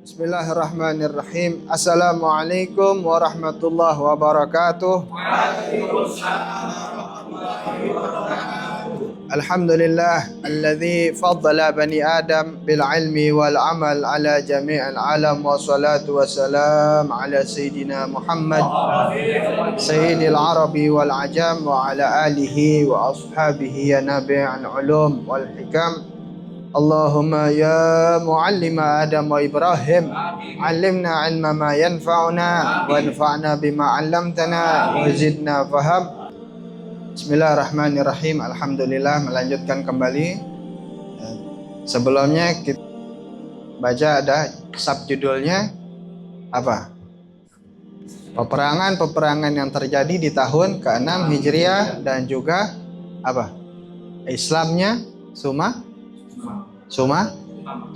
Bismillahirrahmanirrahim. Assalamualaikum warahmatullahi wabarakatuh. Alhamdulillah alladzi faddala bani Adam bil ilmi wal amal ala jami'il alam wa salatu wassalam ala sayyidina Muhammad sayyidil arabi wal ajam wa ala alihi wa ashabihi ya nabi'al ulum wal hikam. Allahumma ya muallima Adam wa Ibrahim, allimna ilma ma yanfa'una wanfa'na bima 'allamtana wa zidna faham. Bismillahirrahmanirrahim. Alhamdulillah, melanjutkan kembali. Sebelumnya kita baca ada subjudulnya apa? Peperangan yang terjadi di tahun ke-6 Hijriah dan juga apa? Islamnya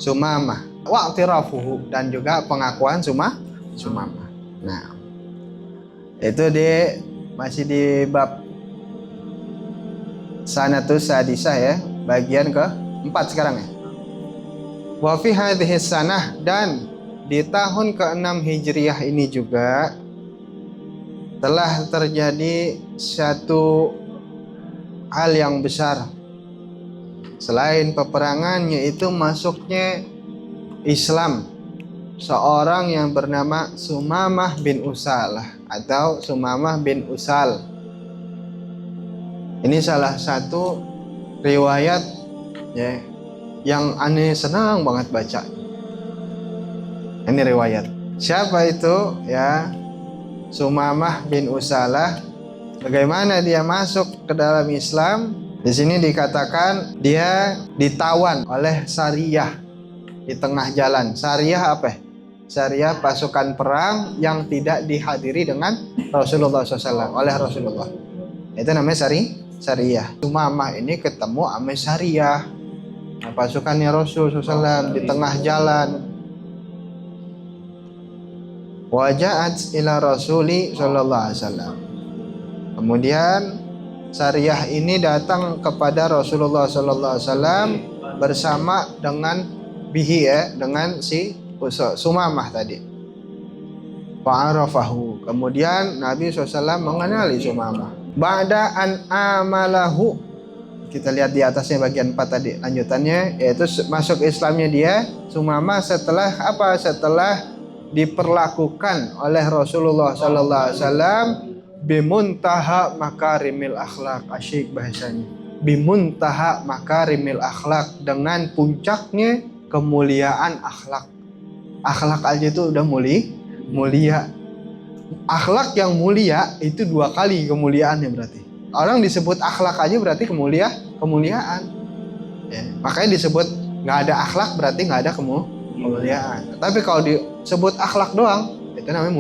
Sumamah wa'tirafuhu dan juga pengakuan Sumamah. Nah, itu masih di bab Sanatus Sadisah ya, bagian ke-4 sekarang ya. Wa fi hadhihi sanah, dan di tahun ke-6 Hijriah ini juga telah terjadi satu hal yang besar. Selain peperangan, yaitu masuknya Islam seorang yang bernama Sumamah bin Usalah atau Sumamah bin Usal. Ini salah satu riwayat ya, yang aneh senang banget baca. Ini riwayat. Siapa itu ya? Sumamah bin Usalah. Bagaimana dia masuk ke dalam Islam? Di sini dikatakan dia ditawan oleh Sariyah di tengah jalan. Sariyah apa? Sariyah pasukan perang yang tidak dihadiri dengan Rasulullah SAW, oleh Rasulullah. Itu namanya Sariyah. Sumamah ini ketemu sama Sariyah, nah, pasukannya Rasul SAW di tengah jalan. Waja'at ila Rasuli sallallahu alaihi wasallam. Kemudian Sariyah ini datang kepada Rasulullah sallallahu alaihi wasallam bersama dengan bihi ya, dengan si Sumamah tadi. Fa'arafahu. Kemudian Nabi SAW mengenali Sumamah. Ba'da an amalahu. Kita lihat di atasnya bagian 4 tadi lanjutannya, yaitu masuk Islamnya dia Sumamah setelah apa? Setelah diperlakukan oleh Rasulullah sallallahu alaihi wasallam bimuntaha makarimil akhlak. Asyik bahasanya. Bimuntaha makarimil akhlak, dengan puncaknya kemuliaan akhlak. Akhlak aja itu udah mulia. Akhlak yang mulia itu 2 kali kemuliaannya berarti. Orang disebut akhlak aja berarti kemuliaan. Ya, makanya disebut nggak ada akhlak berarti nggak ada kemuliaan. Tapi kalau disebut akhlak doang itu namanya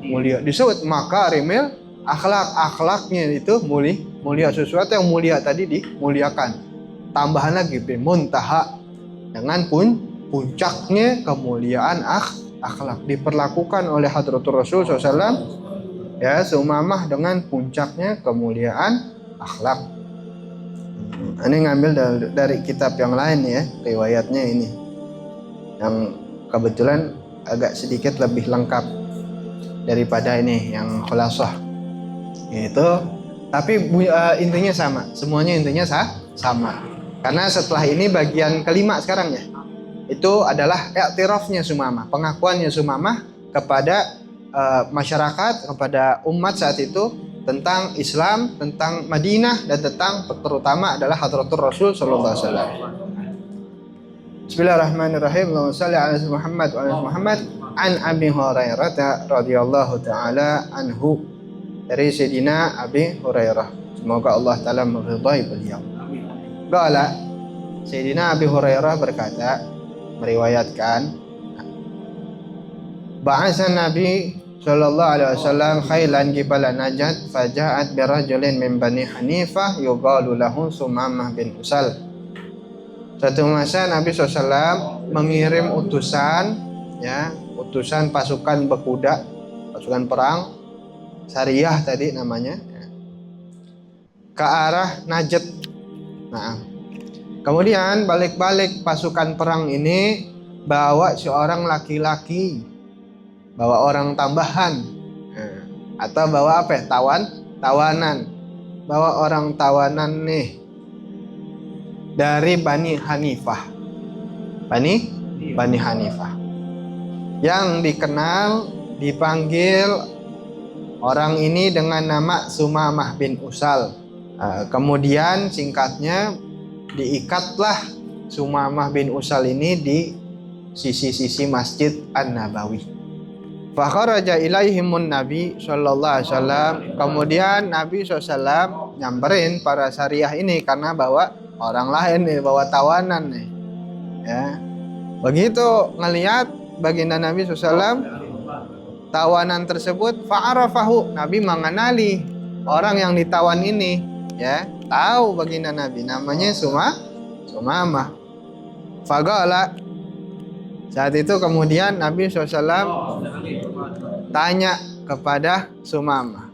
mulia. Disebut makarimil akhlaknya itu mulia, sesuatu yang mulia tadi dimuliakan. Tambahan lagi bimuntaha, dengan puncaknya kemuliaan akhlak, diperlakukan oleh Hadratur Rasul SAW ya Sumamah dengan puncaknya kemuliaan akhlak. Ini ngambil dari kitab yang lain ya, riwayatnya ini yang kebetulan agak sedikit lebih lengkap daripada ini yang khulasah. Itu tapi intinya sama, semuanya intinya sama. Karena setelah ini bagian kelima sekarang ya, itu adalah i'tirafnya Sumamah, pengakuannya Sumamah kepada masyarakat, kepada umat saat itu tentang Islam, tentang Madinah, dan tentang terutama adalah Hadratur Rasul sallallahu alaihi wasallam. Bismillahirrahmanirrahim. Allahumma shalli ala Muhammad wa ala Muhammad. An Abi Hurairah radhiyallahu taala anhu. Dari Sayyidina Abi Hurairah, semoga Allah Ta'ala meridai beliau. Qala, Sayyidina Abi Hurairah berkata, meriwayatkan, ba'asa Nabi sallallahu alaihi wasallam khailan qibala Najd faja'at birajulin min Bani Hanifah yuqalu lahu Sumamah bin Usal. Suatu masa Nabi SAW mengirim utusan pasukan berkuda, pasukan perang Sariyah tadi namanya, ke arah Najd. Nah, kemudian balik-balik pasukan perang ini bawa seorang laki-laki, bawa orang tambahan, atau bawa apa ya? Tawanan, bawa orang tawanan nih dari Bani Hanifah, Bani Hanifah, yang dipanggil orang ini dengan nama Sumamah bin Usal. Kemudian singkatnya diikatlah Sumamah bin Usal ini di sisi-sisi Masjid An-Nabawi. Fakharaja ilaihimun Nabi sallallahu alaihi wasallam. Kemudian Nabi SAW nyamperin para syariah ini karena bawa orang lain nih, bawa tawanan nih. Ya. Begitu ngelihat baginda Nabi SAW tawanan tersebut, fa'arafahu, Nabi mengenali orang yang ditawan ini, ya, tahu baginda Nabi namanya Sumamah. Fagala, saat itu kemudian Nabi SAW tanya kepada Sumamah,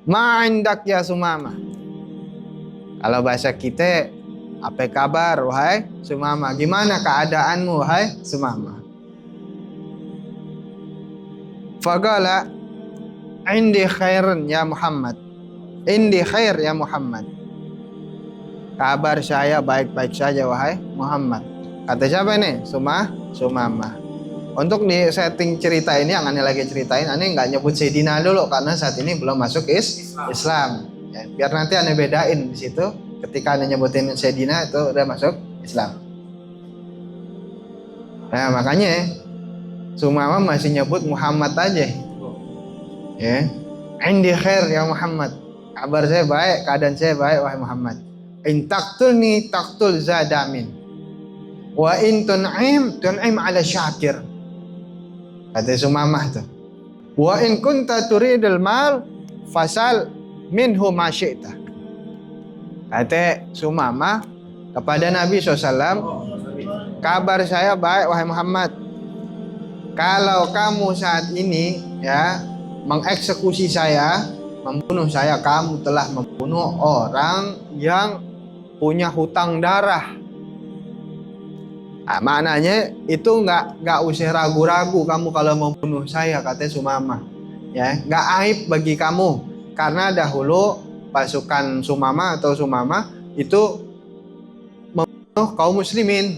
ma'indak ya Sumamah. Kalau bahasa kita, apa kabar wahai Sumamah? Gimana keadaanmu wahai Sumamah? Fagala, indi khairun ya Muhammad. Indi khair ya Muhammad. Kabar saya baik-baik saja wahai Muhammad. Kata siapa nih? Sumamah. Untuk di setting cerita ini yang aneh lagi ceritain, aneh nggak nyebut Sayyidina dulu karena saat ini belum masuk Islam. Ya, biar nanti aneh bedain di situ. Ketika aneh nyebutin Sayyidina itu udah masuk Islam. Nah makanya Sumamah masih nyebut Muhammad aja. Ya, indi khair ya Muhammad. Kabar saya baik, keadaan saya baik wahai Muhammad. In taqtulni taqtul zadamin. Wa in tun'im ala syakir. Kata Sumamah tuh. Wa in kunta turidul mal fasal minhu ma syi'ta. Kata Sumamah kepada Nabi SAW, kabar saya baik wahai Muhammad. Kalau kamu saat ini ya mengeksekusi saya, membunuh saya, kamu telah membunuh orang yang punya hutang darah. Nah, maknanya itu nggak usah ragu-ragu kamu kalau membunuh saya, kata Sumamah. Ya, nggak aib bagi kamu karena dahulu pasukan Sumamah itu membunuh kaum muslimin,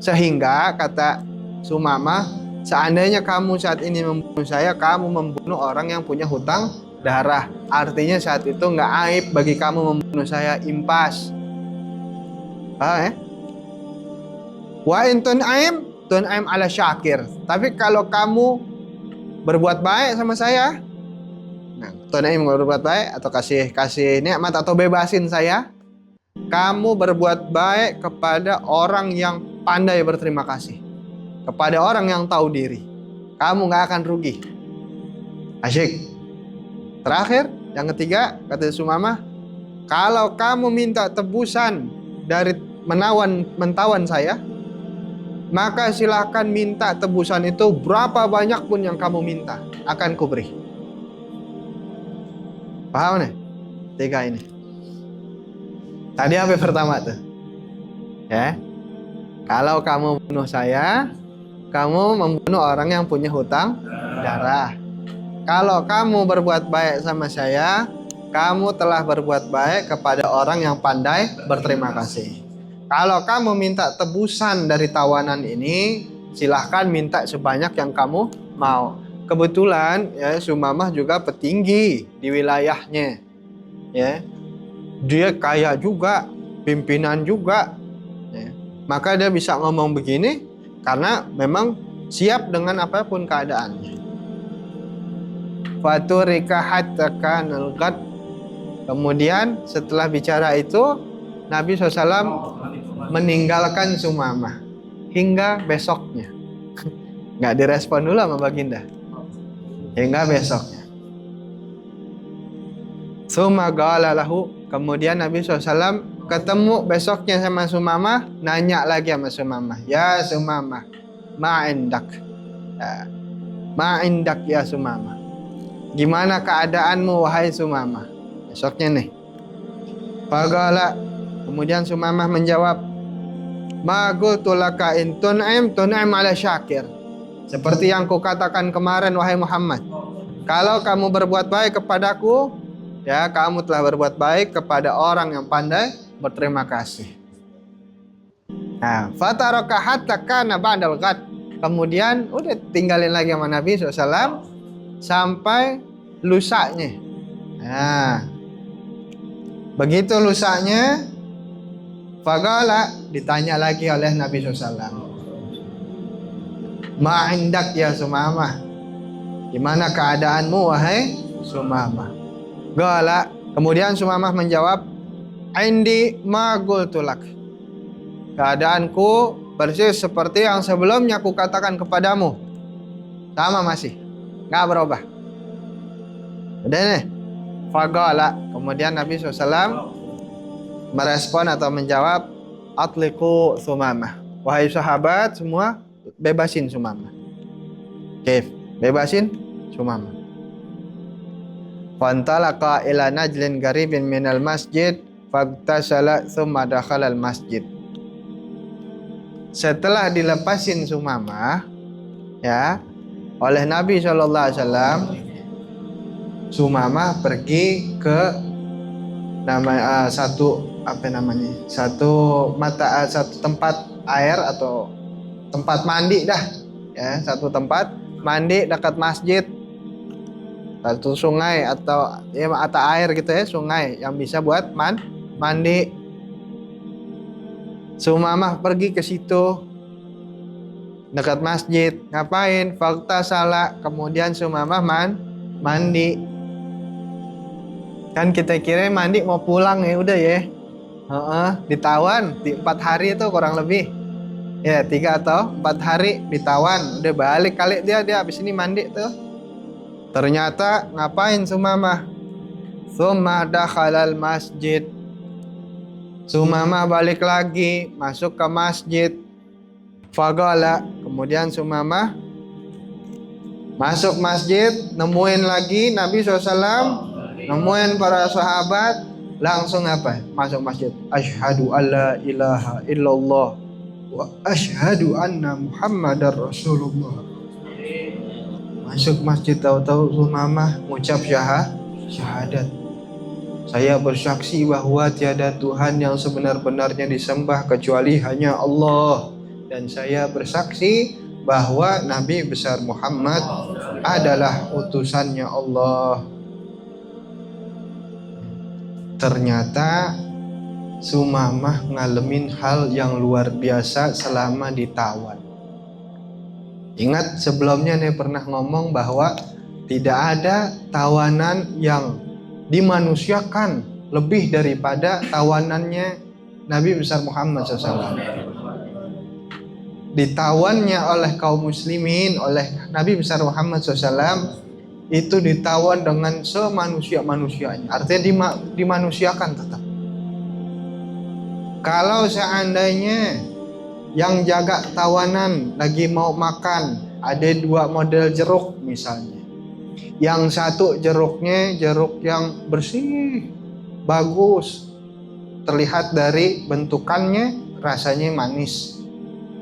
sehingga kata Sumamah, seandainya kamu saat ini membunuh saya, kamu membunuh orang yang punya hutang darah. Artinya saat itu nggak aib bagi kamu membunuh saya, impas. Wa in tun'im ala syakir. Tapi kalau kamu berbuat baik sama saya, nah, tun'im berbuat baik atau kasih nikmat atau bebasin saya, kamu berbuat baik kepada orang yang pandai berterima kasih, kepada orang yang tahu diri, kamu nggak akan rugi. Asyik. Terakhir, yang ketiga, kata Sumamah, kalau kamu minta tebusan dari mentawan saya, maka silahkan minta tebusan itu berapa banyak pun yang kamu minta, akan kuberi. Paham nih? Tiga ini. Tadi apa pertama tuh? Ya, kalau kamu bunuh saya, kamu membunuh orang yang punya hutang darah. Kalau kamu berbuat baik sama saya, kamu telah berbuat baik kepada orang yang pandai berterima kasih. Kalau kamu minta tebusan dari tawanan ini, silahkan minta sebanyak yang kamu mau. Kebetulan ya Sumamah juga petinggi di wilayahnya. Ya. Dia kaya juga, pimpinan juga. Ya. Maka dia bisa ngomong begini karena memang siap dengan apapun keadaannya. Faturika hatta kanal ghad. Kemudian setelah bicara itu, Nabi SAW meninggalkan Sumamah hingga besoknya. Nggak direspon dulu sama baginda. Hingga besoknya. Summa qala lahu. Kemudian Nabi SAW ketemu besoknya sama Sumamah, nanya lagi sama Sumamah. Ya Sumamah, ma'indak. Ya. Ma'indak ya Sumamah. Gimana keadaanmu wahai Sumamah? Besoknya nih. Faqala. Kemudian Sumamah menjawab, ma qultu laka in tun'im ala syakir. Seperti yang kukatakan kemarin wahai Muhammad, kalau kamu berbuat baik kepadaku, ya kamu telah berbuat baik kepada orang yang pandai berterima kasih. Nah, fataraka hatta kana ba'dal ghad. Kemudian udah tinggalin lagi sama Nabi SAW sampai lusanya. Nah, begitu lusanya, faqala, ditanya lagi oleh Nabi SAW, ma'indak ya Sumamah, gimana keadaanmu wahai Sumamah? Qala, kemudian Sumamah menjawab, indi ma qultu lak, keadaanku persis seperti yang sebelumnya aku katakan kepadamu, sama masih, nggak berubah. Udah nih. Faqala, kemudian Nabi SAW merespon atau menjawab, atliqu Sumamah, wahai sahabat semua, bebasin Sumamah. Oke, bebasin Sumamah. Fantalaqa ila najlin garibin minal masjid fagtasala thumma dakhala al masjid. Setelah dilepasin Sumamah, ya, oleh Nabi SAW, Sumamah pergi ke satu tempat air atau tempat mandi dah, ya, satu tempat mandi dekat masjid, satu sungai atau ya mata air gitu ya, sungai yang bisa buat mandi. Sumamah pergi ke situ dekat masjid, ngapain? Fakta salah, kemudian Sumamah mandi. Kan kita kira mandi mau pulang ya udah ya. Ditawan di 4 hari itu kurang lebih. Ya 3 atau 4 hari ditawan, udah balik kali dia habis ini mandi tuh. Ternyata ngapain Sumamah? Tsumma dakhalal masjid. Sumamah balik lagi masuk ke masjid. Faqala, kemudian Sumamah masuk masjid, nemuin lagi Nabi SAW, nemuin para sahabat, langsung apa? Masuk masjid. Asyhadu alla ilaha illallah wa asyhadu anna Muhammadar Rasulullah. Masuk masjid, tahu-tahu Sumamah mengucap syahadat. Saya bersaksi bahwa tiada Tuhan yang sebenar-benarnya disembah kecuali hanya Allah, dan saya bersaksi bahwa Nabi besar Muhammad adalah utusannya Allah. Ternyata Sumamah ngalamin hal yang luar biasa selama ditawan. Ingat sebelumnya nih pernah ngomong bahwa tidak ada tawanan yang dimanusiakan lebih daripada tawanannya Nabi besar Muhammad SAW. Ditawannya oleh kaum muslimin, oleh Nabi besar Muhammad SAW, itu ditawan dengan semanusia-manusianya. Artinya dimanusiakan tetap. Kalau seandainya yang jaga tawanan lagi mau makan, ada 2 model jeruk misalnya. Yang satu jeruknya jeruk yang bersih, bagus, terlihat dari bentukannya, rasanya manis.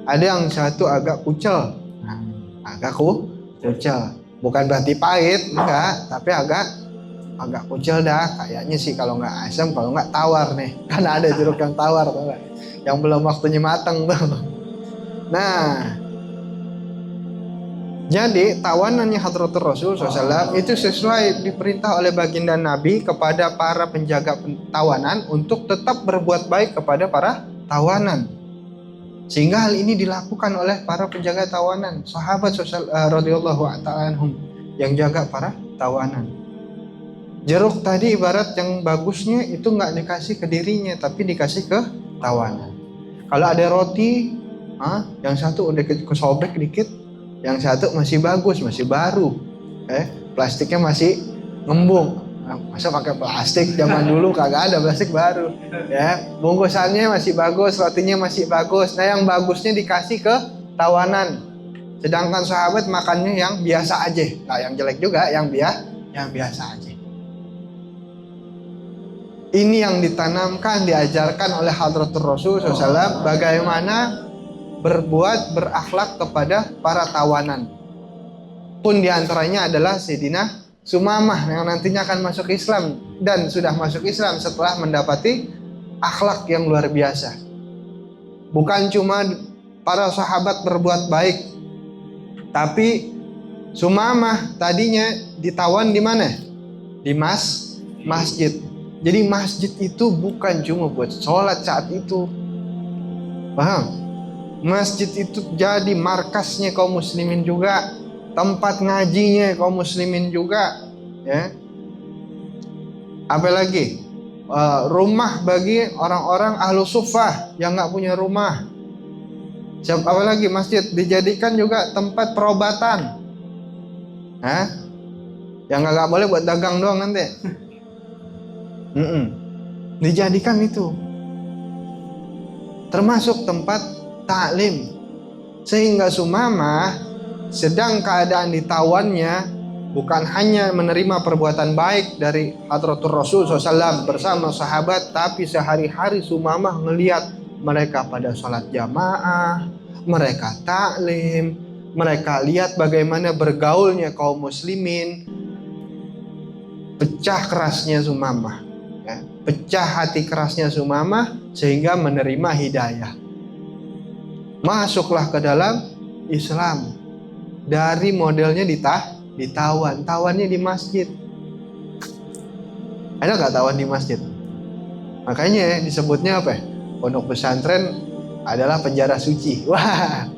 Ada yang satu agak kucel, kucel. Bukan berarti pahit, enggak, tapi agak kucel dah. Kayaknya sih kalau nggak asam, kalau nggak tawar nih. Kan ada jeruk yang tawar, yang belum waktunya matang tuh. Nah, jadi tawanannya Hadratur Rasul SAW itu sesuai diperintah oleh baginda Nabi kepada para penjaga tawanan untuk tetap berbuat baik kepada para tawanan. Sehingga hal ini dilakukan oleh para penjaga tawanan, sahabat radhiyallahu ta'ala anhum yang jaga para tawanan. Jeruk tadi ibarat yang bagusnya itu nggak dikasih ke dirinya, tapi dikasih ke tawanan. Kalau ada roti, yang satu udah kesobek dikit, yang satu masih bagus, masih baru, plastiknya masih ngembung. Masa pakai plastik? Zaman dulu kagak ada plastik baru, ya. Bungkusannya masih bagus, rotinya masih bagus. Nah, yang bagusnya dikasih ke tawanan. Sedangkan sahabat makannya yang biasa aja, nah yang jelek juga, yang biasa aja. Ini yang ditanamkan, diajarkan oleh Hadratur Rasul SAW, bagaimana berbuat, berakhlak kepada para tawanan. Pun diantaranya adalah Sayyidina Sumamah yang nantinya akan masuk Islam dan sudah masuk Islam setelah mendapati akhlak yang luar biasa. Bukan cuma para sahabat berbuat baik, tapi Sumamah tadinya ditawan di mana? Di masjid. Jadi masjid itu bukan cuma buat sholat saat itu. Paham? Masjid itu jadi markasnya kaum muslimin juga, tempat ngajinya kaum muslimin juga, ya. Apalagi rumah bagi orang-orang ahlu suffah yang nggak punya rumah. Apalagi masjid dijadikan juga tempat perobatan. Hah? Yang nggak boleh buat dagang doang nanti. Dijadikan itu termasuk tempat taklim, sehingga Sumamah sedang keadaan ditawannya bukan hanya menerima perbuatan baik dari Hadratur Rasul SAW bersama sahabat, tapi sehari-hari Sumamah melihat mereka pada sholat jamaah, mereka taklim, mereka lihat bagaimana bergaulnya kaum muslimin. Pecah kerasnya Sumamah, ya. Pecah hati kerasnya Sumamah sehingga menerima hidayah. Masuklah ke dalam Islam. Dari modelnya ditawan, tawannya di masjid. Ada nggak tawan di masjid? Makanya disebutnya apa? Pondok pesantren adalah penjara suci. Wah,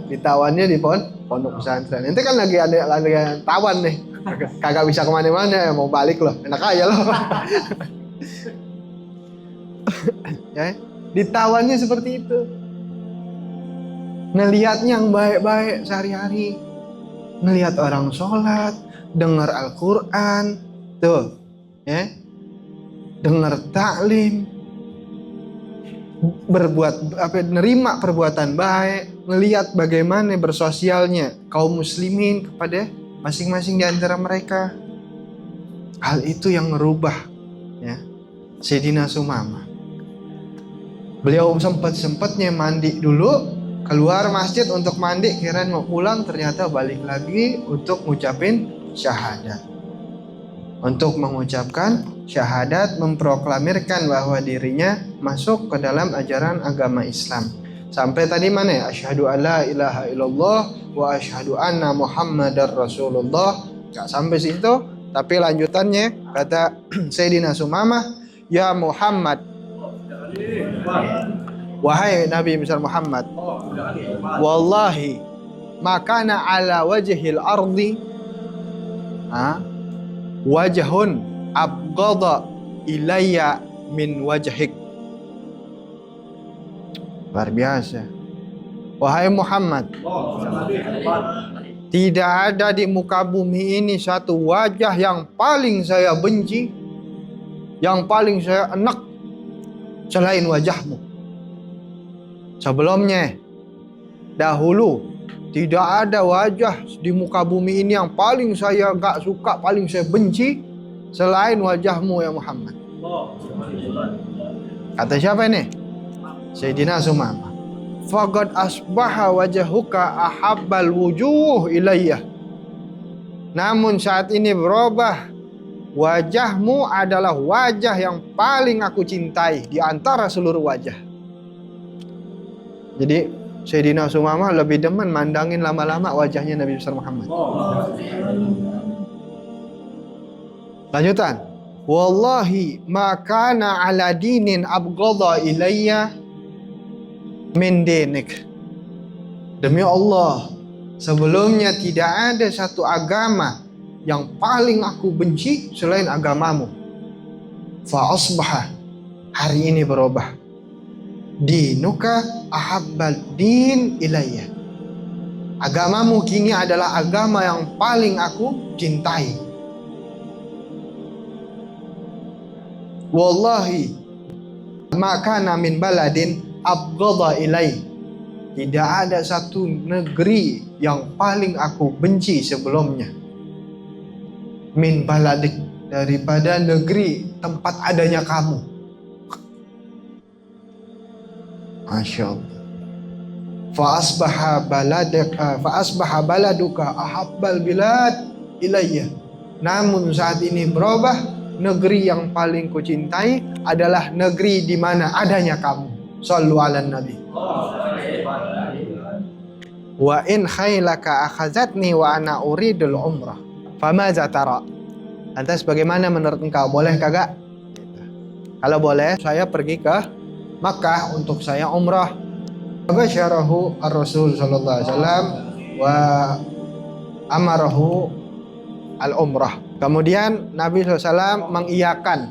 ditawannya di pondok pesantren. Nanti kan lagi ada tawan nih. Kagak bisa kemana-mana, mau balik loh, enak aja loh. Ya, ditawannya seperti itu. Ngelihatnya yang baik-baik sehari-hari, ngelihat orang sholat, dengar Al-Quran, tuh, ya, dengar taklim, berbuat nerima perbuatan baik, ngelihat bagaimana bersosialnya kaum muslimin kepada masing-masing di antara mereka. Hal itu yang merubah, ya, Sayyidina Sumamah. Beliau sempat-sempatnya mandi dulu, keluar masjid untuk mandi, kirain mau pulang, ternyata balik lagi untuk ngucapin syahadat. Untuk mengucapkan syahadat, memproklamirkan bahwa dirinya masuk ke dalam ajaran agama Islam. Sampai tadi mana ya? Asyhadu alla ilaha illallah wa asyhadu anna Muhammadar Rasulullah. Gak sampai situ, tapi lanjutannya kata Sayyidina Sumamah, ya Muhammad, wahai Nabi besar Muhammad, wallahi makana ala wajhil ardi wajhun abghadha ilayya min wajhik. Luar biasa. Wahai Muhammad, tidak ada di muka bumi ini satu wajah yang paling saya benci, yang paling saya enak selain wajahmu. Sebelumnya, dahulu, tidak ada wajah di muka bumi ini yang paling saya gak suka, paling saya benci selain wajahmu ya Muhammad. Kata siapa ini? Sayyidina Sumamah. Faqad asbaha wajhuka ahabbal wujuh ilayya. Namun saat ini berubah, wajahmu adalah wajah yang paling aku cintai di antara seluruh wajah. Jadi Sayyidina Sumamah lebih demen mandangin lama-lama wajahnya Nabi besar Muhammad. Lanjutan. Wallahi ma kana ala dinin abghadha ilayya min dinik. Demi Allah, sebelumnya tidak ada satu agama yang paling aku benci selain agamamu. Fa asbaha, hari ini berubah. Dinuka ahabbal din ilayya. Agamamu kini adalah agama yang paling aku cintai. Wallahi makana min baladin abghadha ilai. Tidak ada satu negeri yang paling aku benci sebelumnya. Min baladik, daripada negeri tempat adanya kamu. Masya Allah. Fa asbaha baladuka ahabbal bilad ilayya. Namun saat ini berubah, negeri yang paling kucintai adalah negeri di mana adanya kamu. Shallu ala nabi. Wa in khailaka akhazatni wa ana uridul umrah. Famaza tara? Lantas bagaimana menurut engkau? Boleh kagak? Kalau boleh, saya pergi ke Makkah untuk saya umrah. Basyarahu ar-Rasul sallallahu alaihi wasallam wa amarahu al-umrah. Kemudian Nabi SAW mengiyakan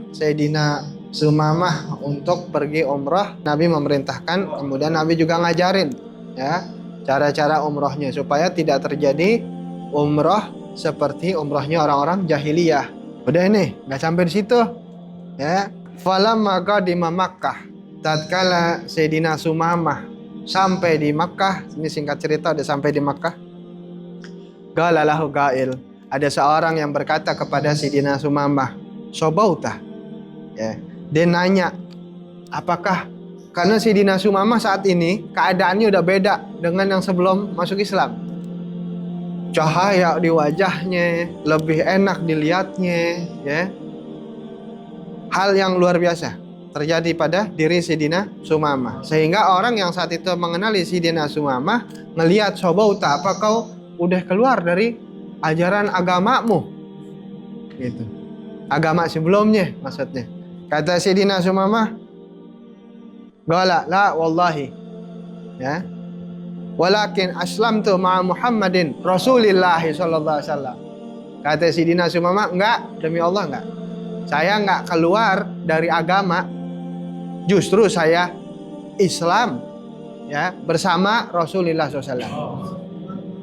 Sayyidina Sumamah untuk pergi umrah. Nabi memerintahkan, kemudian Nabi juga ngajarin ya cara-cara umrahnya supaya tidak terjadi umrah seperti umrahnya orang-orang jahiliyah. Udah ini, nggak sampai di situ ya. Falamma qadima Makkah, tatkala Sayyidina Sumamah sampai di Makkah, ini singkat cerita udah sampai di Makkah. Qala lahu qail, ada seorang yang berkata kepada Sayyidina Sumamah, sobauta. Ya, dia nanya, apakah karena Sayyidina Sumamah saat ini keadaannya udah beda dengan yang sebelum masuk Islam. Cahaya di wajahnya lebih enak dilihatnya, ya. Hal yang luar biasa terjadi pada diri Sayyidina Sumamah, sehingga orang yang saat itu mengenali Sayyidina Sumamah ngelihat, sobauta, apa kau udah keluar dari ajaran agamamu gitu, agama sebelumnya maksudnya. Kata Sayyidina Sumamah, qala la wallahi ya, walakin aslamtu ma'a Muhammadin Rasulillah sallallahu alaihi wasallam. Kata Sayyidina Sumamah, enggak, demi Allah enggak, saya enggak keluar dari agama, justru saya Islam ya bersama Rasulullah SAW.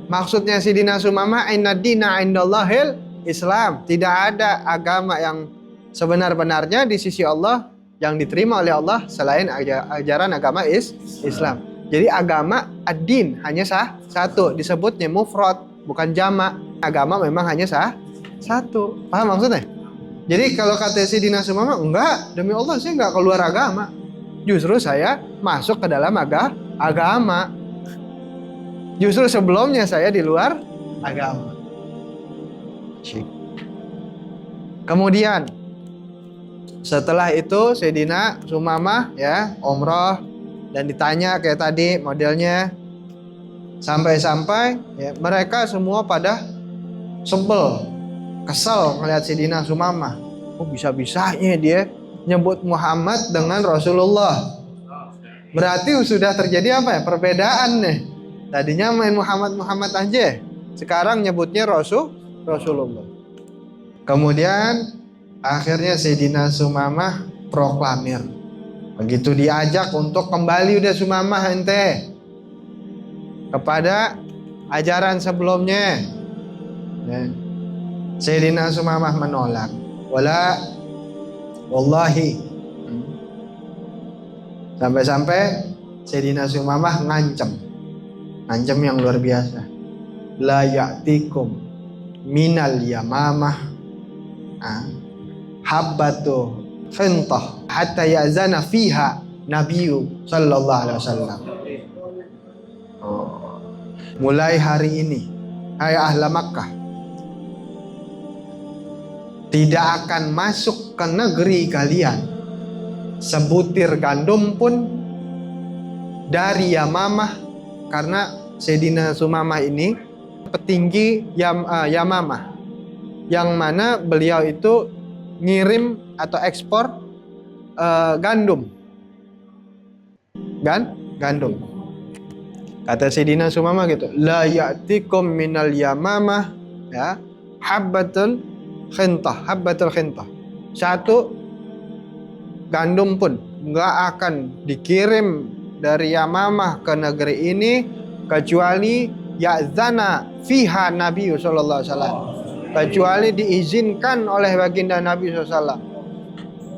Maksudnya Sayyidina Sumamah, inna dina indallahil Islam. Tidak ada agama yang sebenar-benarnya di sisi Allah yang diterima oleh Allah selain ajaran agama Islam. Jadi agama ad-din hanya satu, disebutnya mufrad bukan jamak. Agama memang hanya satu. Paham maksudnya? Jadi kalau kata Sayyidina Sumamah, enggak, demi Allah saya enggak keluar agama, justru saya masuk ke dalam agama. Justru sebelumnya saya di luar agama. Kemudian setelah itu Sayyidina Sumamah ya umrah, dan ditanya kayak tadi modelnya, sampai-sampai ya, mereka semua pada sebel, kesel melihat Sayyidina Sumamah. Oh, bisa-bisanya dia nyebut Muhammad dengan Rasulullah. Berarti sudah terjadi apa ya? Perbedaan nih. Tadinya main Muhammad aja, sekarang nyebutnya Rasulullah. Kemudian akhirnya Sayyidina Sumamah proklamir. Begitu diajak untuk kembali, udah Sumamah ente kepada ajaran sebelumnya, ya. Sayyidina Sumamah menolak. Wallahi. Sampai-sampai Sayyidina Sumamah ngancam yang luar biasa. La ya'tikum minal yamamah habbatu khintah hatta ya'zana fiha nabiyyu sallallahu alaihi wasallam. Mulai hari ini, hai ahla Makkah, tidak akan masuk ke negeri kalian sebutir gandum pun dari Yamamah, karena Sayyidina Sumamah ini petinggi Yamamah, yang mana beliau itu ngirim atau ekspor gandum. Gandum. Kata Sayyidina Sumamah gitu, la ya'tikum minal Yamamah ya habbatul khintah. Satu gandum pun nggak akan dikirim dari Yamamah ke negeri ini kecuali ya'zana fiha Nabi sallallahu alaihi wasallam, kecuali diizinkan oleh baginda Nabi SAW.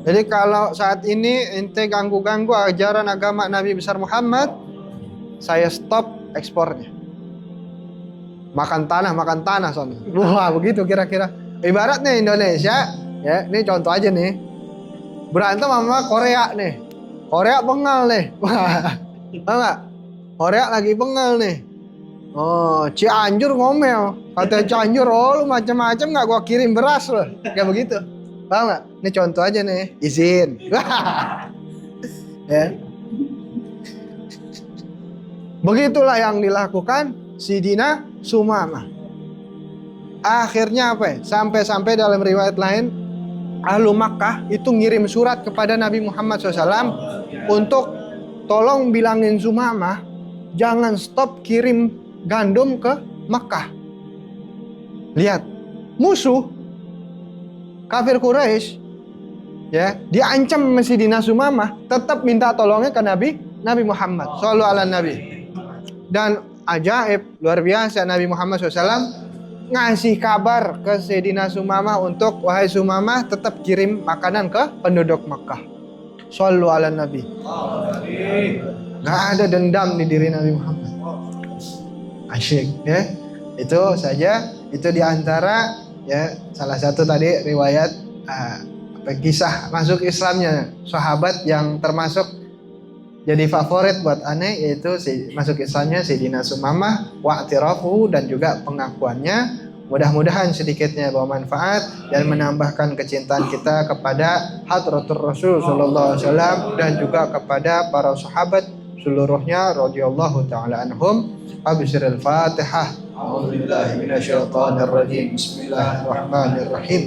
Jadi kalau saat ini ente ganggu-ganggu ajaran agama Nabi besar Muhammad, saya stop ekspornya. Makan tanah soalnya. Wah, begitu kira-kira. Ibaratnya Indonesia, ya, ini contoh aja nih. Berantem sama Korea nih. Korea bengal nih. Wah, tahu nggak? Korea lagi bengal nih. Oh, Cianjur ngomel. Kata Cianjur, oh lu macam-macam nggak gua kirim beras loh. Kayak begitu. Paham nggak? Ini contoh aja nih. Izin. Ya. Begitulah yang dilakukan Sidina Sumamah. Akhirnya apa ya? Sampai-sampai dalam riwayat lain, Ahlu Makkah itu ngirim surat kepada Nabi Muhammad SAW untuk tolong bilangin Sumamah jangan stop kirim gandum ke Makkah. Lihat, musuh kafir Quraisy, ya, diancam Sidina Sumamah, tetap minta tolongnya ke Nabi Muhammad Sallallahu Alaihi Nabi. Dan ajaib luar biasa, Nabi Muhammad SAW ngasih kabar ke Sayyidina Sumamah untuk, wahai Sumamah, tetap kirim makanan ke penduduk Makkah. Sallu ala Nabi. Gak ada dendam di diri Nabi Muhammad. Asyik, ya. Itu saja, itu diantara, ya, salah satu tadi riwayat kisah masuk Islamnya sahabat yang termasuk jadi favorit buat aneh, yaitu masuk Islamnya Sayyidina Sumamah wa'tirafuhu, dan juga pengakuannya. Mudah-mudahan sedikitnya bawa manfaat dan menambahkan kecintaan kita kepada hadratur Rasul sallallahu alaihi wasallam dan juga kepada para sahabat seluruhnya radhiyallahu taala anhum. Abshiril Fatihah. A'udzubillahi minasyaitonir rajim. Bismillahirrahmanirrahim.